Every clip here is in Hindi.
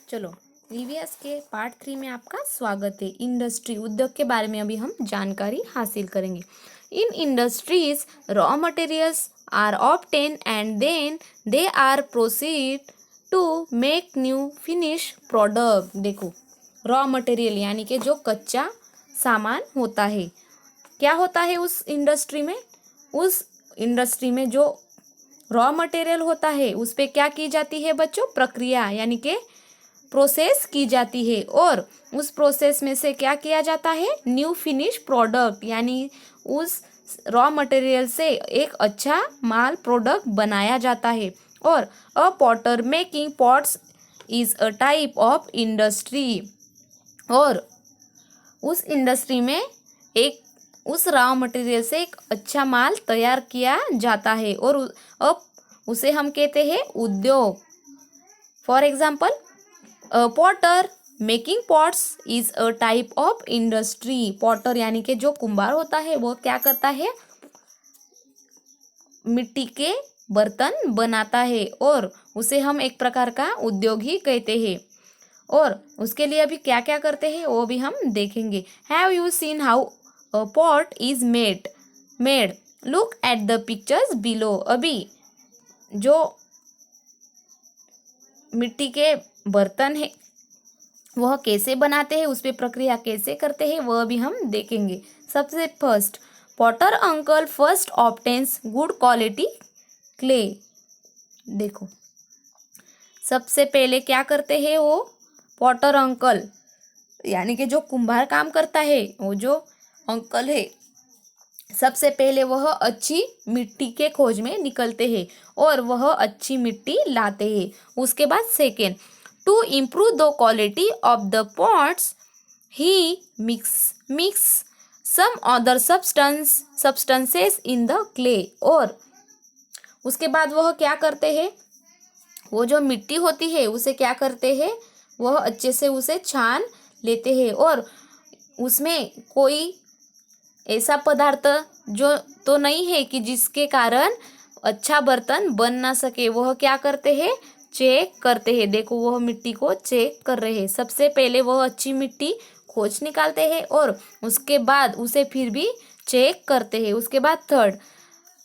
चलो ईवीएस के पार्ट 3 में आपका स्वागत है। इंडस्ट्री उद्योग के बारे में अभी हम जानकारी हासिल करेंगे। In industries raw materials are obtain and then they are proceed to make new finish product. देखो रॉ मटेरियल यानी कि जो कच्चा सामान होता है, क्या होता है उस इंडस्ट्री में जो रॉ मटेरियल होता है उस पे क्या की जाती है बच्चों, प्रक्रिया यानी कि प्रोसेस की जाती है और उस प्रोसेस में से क्या किया जाता है, न्यू फिनिश प्रोडक्ट यानी उस रॉ मटेरियल से एक अच्छा माल प्रोडक्ट बनाया जाता है। और a potter making pots is a type of industry. और उस इंडस्ट्री में एक उस रॉ मटेरियल से एक अच्छा माल तैयार किया जाता है और अब उसे हम कहते हैं उद्योग। For example Potter making pots is a type of industry. Potter यानी कि जो कुंभार होता है वो क्या करता है, मिट्टी के बर्तन बनाता है और उसे हम एक प्रकार का उद्योग ही कहते हैं। और उसके लिए अभी क्या क्या करते हैं वो भी हम देखेंगे। Have you seen how a pot is made look at the pictures below. अभी जो मिट्टी के बर्तन है वह कैसे बनाते हैं, उस पर प्रक्रिया कैसे करते हैं वह भी हम देखेंगे। सबसे first, Potter uncle first obtains good quality clay. देखो सबसे पहले क्या करते हैं वो पॉटर अंकल यानी कि जो कुंभार काम करता है, वो जो अंकल है, सबसे पहले वह अच्छी मिट्टी के खोज में निकलते हैं और वह अच्छी मिट्टी लाते हैं। उसके बाद second, to improve the quality of the pots he mix some other substances in the clay. और उसके बाद वह क्या करते हैं, वो जो मिट्टी होती है उसे क्या करते हैं, वह अच्छे से उसे छान लेते हैं और उसमें कोई ऐसा पदार्थ जो तो नहीं है कि जिसके कारण अच्छा बर्तन बन ना सके, वह क्या करते हैं, चेक करते हैं। देखो वह मिट्टी को चेक कर रहे हैं। सबसे पहले वह अच्छी मिट्टी खोज निकालते हैं और उसके बाद उसे फिर भी चेक करते हैं। उसके बाद third,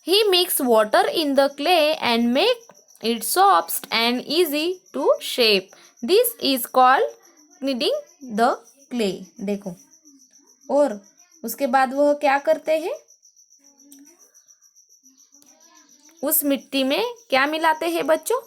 he mix water in the clay and make it soft and easy to shape. This is called kneading the clay. देखो और उसके बाद वह क्या करते हैं, उस मिट्टी में क्या मिलाते हैं बच्चों,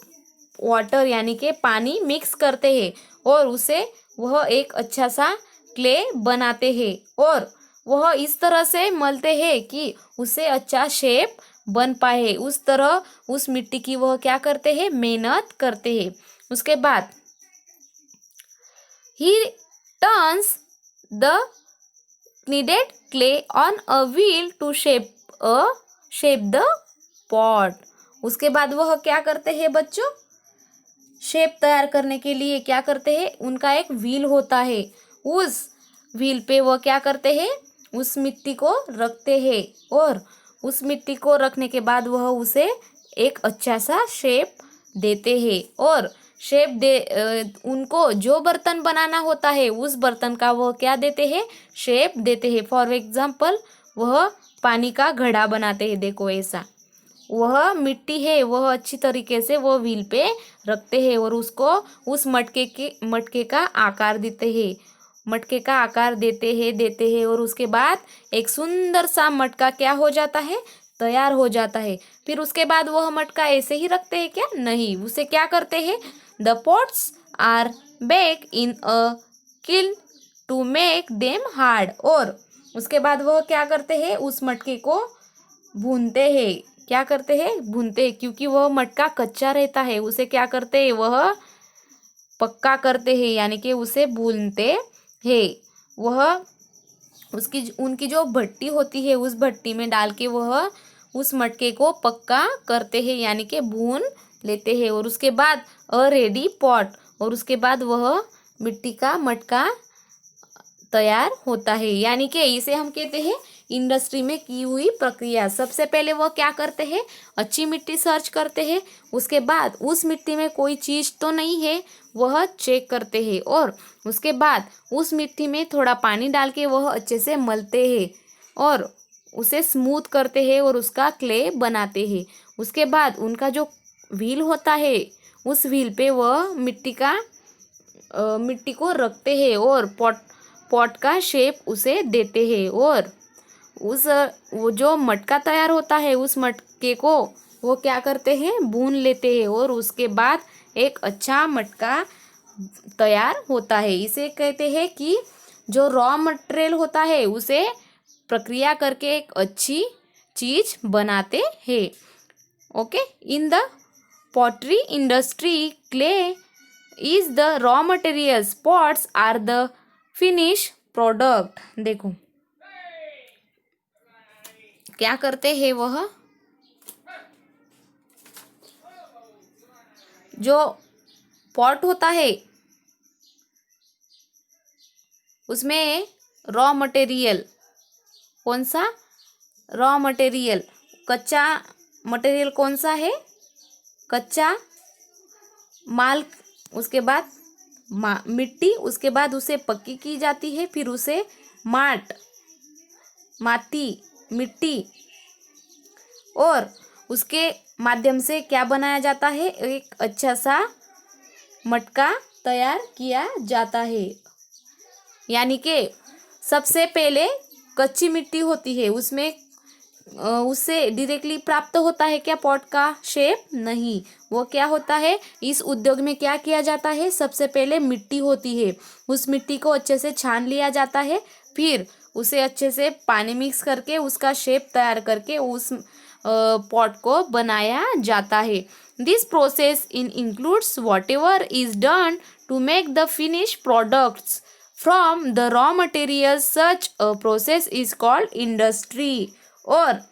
वाटर यानी कि पानी मिक्स करते हैं और उसे वह एक अच्छा सा क्ले बनाते हैं और वह इस तरह से मलते हैं कि उसे अच्छा शेप बन पाए। उस तरह उस मिट्टी की वह क्या करते हैं, मेहनत करते हैं। उसके बाद ही turns the kneaded clay on a wheel to shape the pot। उसके बाद वह क्या करते हैं बच्चों, शेप तैयार करने के लिए क्या करते हैं, उनका एक व्हील होता है, उस व्हील पे वह क्या करते हैं, उस मिट्टी को रखते हैं और उस मिट्टी को रखने के बाद वह उसे एक अच्छा सा शेप देते हैं और शेप उनको जो बर्तन बनाना होता है उस बर्तन का वह क्या देते हैं, शेप देते हैं। फॉर एग्जाम्पल वह पानी का घड़ा बनाते हैं। देखो ऐसा वह मिट्टी है वह अच्छी तरीके से वो व्हील पे रखते हैं और उसको उस मटके का आकार देते हैं और उसके बाद एक सुंदर सा मटका क्या हो जाता है, तैयार हो जाता है। फिर उसके बाद वह मटका ऐसे ही रखते हैं क्या, नहीं, उसे क्या करते हैं, the pots are bake in a kiln to make them hard. और उसके बाद वह क्या करते हैं, उस मटके को भूनते हैं। क्या करते हैं, भूनते हैं, क्योंकि वह मटका कच्चा रहता है उसे क्या करते हैं, वह पक्का करते हैं यानी कि उसे भूनते हैं। वह उनकी जो भट्टी होती है उस भट्टी में डाल के वह उस मटके को पक्का करते हैं यानी कि भून लेते हैं। और उसके बाद अ रेडी पॉट, और उसके बाद वह मिट्टी का मटका तैयार होता है यानी कि इसे हम कहते हैं इंडस्ट्री में की हुई प्रक्रिया। सबसे पहले वह क्या करते हैं, अच्छी मिट्टी सर्च करते हैं, उसके बाद उस मिट्टी में कोई चीज़ तो नहीं है वह चेक करते हैं, और उसके बाद उस मिट्टी में थोड़ा पानी डाल के वह अच्छे से मलते हैं और उसे स्मूथ करते हैं और उसका क्ले बनाते हैं। उसके बाद उनका जो व्हील होता है उस व्हील पे वह मिट्टी को रखते हैं और पॉट का शेप उसे देते हैं, और वो जो मटका तैयार होता है उस मटके को वो क्या करते हैं, भून लेते हैं, और उसके बाद एक अच्छा मटका तैयार होता है। इसे कहते हैं कि जो रॉ मटेरियल होता है उसे प्रक्रिया करके एक अच्छी चीज बनाते हैं। Okay, in the pottery industry, clay is the raw materials, pots are the finished product। देखो क्या करते हैं, वह जो पॉट होता है उसमें रॉ मटेरियल, कौन सा रॉ मटेरियल, कच्चा मटेरियल कौन सा है, कच्चा माल, उसके बाद मिट्टी, उसके बाद उसे पक्की की जाती है, फिर उसे माटी मिट्टी और उसके माध्यम से क्या बनाया जाता है, एक अच्छा सा मटका तैयार किया जाता है। यानी कि सबसे पहले कच्ची मिट्टी होती है, उसमें उससे डायरेक्टली प्राप्त होता है क्या पॉट का शेप, नहीं। वो क्या होता है, इस उद्योग में क्या किया जाता है, सबसे पहले मिट्टी होती है, उस मिट्टी को अच्छे से छान लिया जाता है, फिर उसे अच्छे से पानी मिक्स करके उसका शेप तैयार करके उस पॉट को बनाया जाता है। This process includes whatever is done to make the finish products from the raw material, such process is called industry. और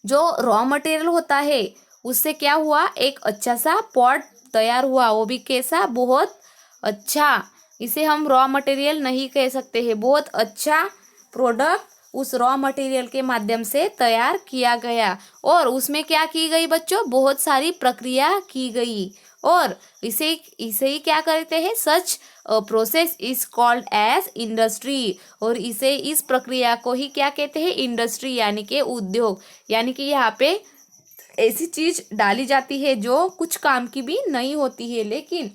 जो रॉ मटेरियल होता है उससे क्या हुआ, एक अच्छा सा पॉट तैयार हुआ, वो भी कैसा, बहुत अच्छा। इसे हम रॉ मटेरियल नहीं कह सकते हैं, बहुत अच्छा प्रोडक्ट उस रॉ मटेरियल के माध्यम से तैयार किया गया, और उसमें क्या की गई बच्चों, बहुत सारी प्रक्रिया की गई, और इसे ही क्या कहते हैं, such process is called as industry. और इस प्रक्रिया को ही क्या कहते हैं, इंडस्ट्री, यानी कि उद्योग। यानी कि यहाँ पे ऐसी चीज डाली जाती है जो कुछ काम की भी नहीं होती है, लेकिन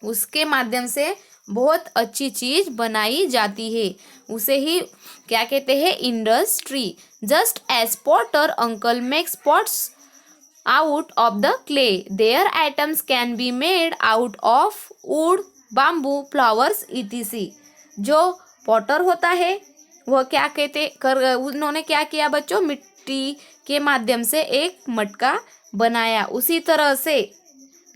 उसके माध्यम से बहुत अच्छी चीज बनाई जाती है, उसे ही क्या कहते हैं, industry. Just as potter uncle makes pots out of the clay, their items can be made out of wood, bamboo, flowers etc। जो पॉटर होता है वह क्या उन्होंने क्या किया बच्चों, मिट्टी के माध्यम से एक मटका बनाया। उसी तरह से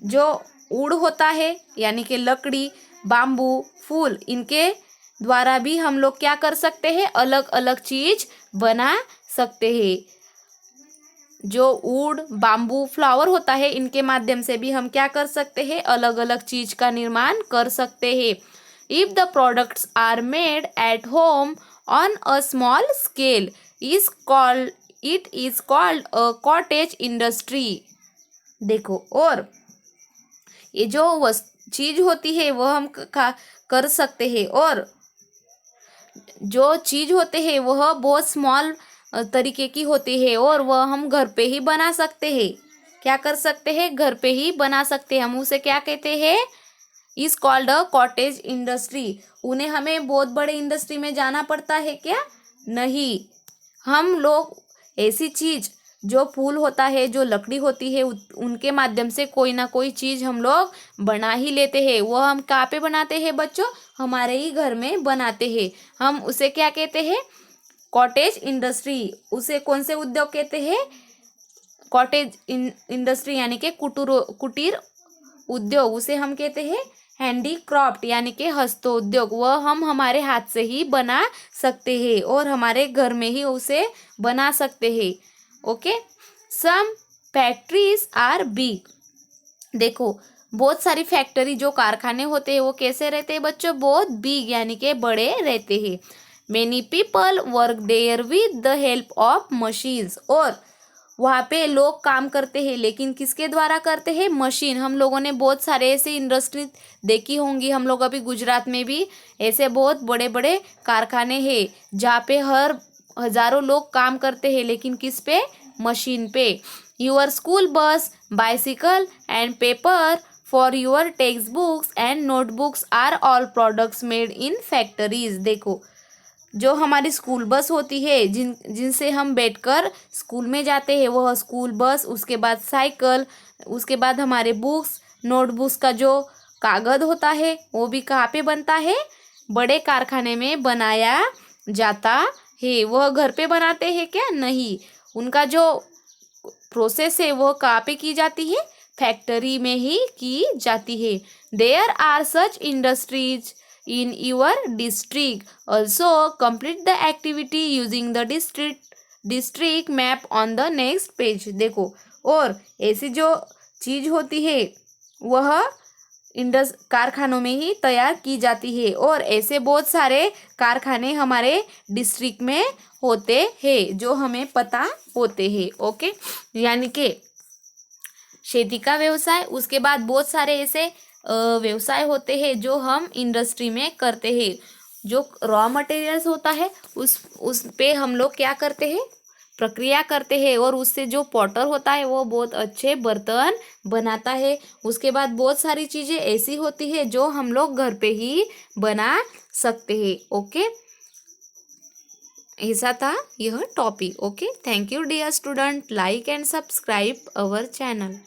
जो वुड होता है यानी कि लकड़ी, बाम्बू, फूल, इनके द्वारा भी हम लोग क्या कर सकते हैं, अलग अलग चीज बना सकते हैं। जो वुड, बाम्बू, फ्लावर होता है, इनके माध्यम से भी हम क्या कर सकते हैं, अलग अलग चीज का निर्माण कर सकते हैं। If the products are made at home on a small scale it is called a cottage industry. देखो, और ये जो चीज होती है वह हम कर सकते हैं, और जो चीज होते हैं वह बहुत स्मॉल तरीके की होती है, और वह हम घर पे ही बना सकते हैं। क्या कर सकते हैं, घर पे ही बना सकते हैं। हम उसे क्या कहते हैं, is called a cottage industry. उन्हें हमें बहुत बड़े इंडस्ट्री में जाना पड़ता है क्या, नहीं। हम लोग ऐसी चीज, जो फूल होता है, जो लकड़ी होती है, उनके माध्यम से कोई ना कोई चीज हम लोग बना ही लेते हैं। वह हम कहाँ पे बनाते हैं बच्चों, हमारे ही घर में बनाते हैं। हम उसे क्या कहते हैं, कॉटेज इंडस्ट्री। उसे कौन से उद्योग कहते हैं, कॉटेज इंडस्ट्री यानी कि कुटीर उद्योग। उसे हम कहते हैं हैंडीक्राफ्ट यानी कि हस्तोद्योग। वह हम हमारे हाथ से ही बना सकते हैं और हमारे घर में ही उसे बना सकते हैं। Okay, some factories are big. देखो, बहुत सारी फैक्ट्री, जो कारखाने होते हैं वो कैसे रहते हैं बच्चों, बहुत बिग यानी कि बड़े रहते हैं। Many people work there with the help of machines. और वहाँ पे लोग काम करते हैं, लेकिन किसके द्वारा करते हैं? मशीन। हम लोगों ने बहुत सारे ऐसे इंडस्ट्री देखी होंगी, हम लोग अभी गुजरात में भी ऐसे बहुत बड़े बड़े कारखाने हैं जहाँ पे हर हजारों लोग काम करते हैं, लेकिन किस पे? मशीन पे। Your school bus, bicycle and paper for your text books and notebooks are all products made in factories. देखो, जो हमारी स्कूल बस होती है, जिनसे हम बैठकर स्कूल में जाते हैं, वह स्कूल बस, उसके बाद साइकिल, उसके बाद हमारे बुक्स, नोटबुक्स का जो कागज होता है वो भी कहाँ पे बनता है? बड़े कारखाने में बनाया जाता है। वह घर पे बनाते हैं क्या? नहीं, उनका जो प्रोसेस है वह कहाँ पे की जाती है? फैक्ट्री में ही की जाती है। There are such industries in your district. Also complete the activity using the district map on the next page. देखो, और ऐसी जो चीज होती है वह कारखानों में ही तैयार की जाती है, और ऐसे बहुत सारे कारखाने हमारे डिस्ट्रिक्ट में होते हैं जो हमें पता होते हैं। ओके, यानी कि खेती का व्यवसाय, उसके बाद बहुत सारे ऐसे व्यवसाय होते हैं जो हम इंडस्ट्री में करते हैं। जो रॉ मटेरियल्स होता है उस पे हम लोग क्या करते हैं? प्रक्रिया करते हैं, और उससे जो पॉटर होता है वो बहुत अच्छे बर्तन बनाता है। उसके बाद बहुत सारी चीज़ें ऐसी होती है जो हम लोग घर पे ही बना सकते हैं। ओके, ऐसा था यह topic. Okay, thank you dear student, like and subscribe our channel.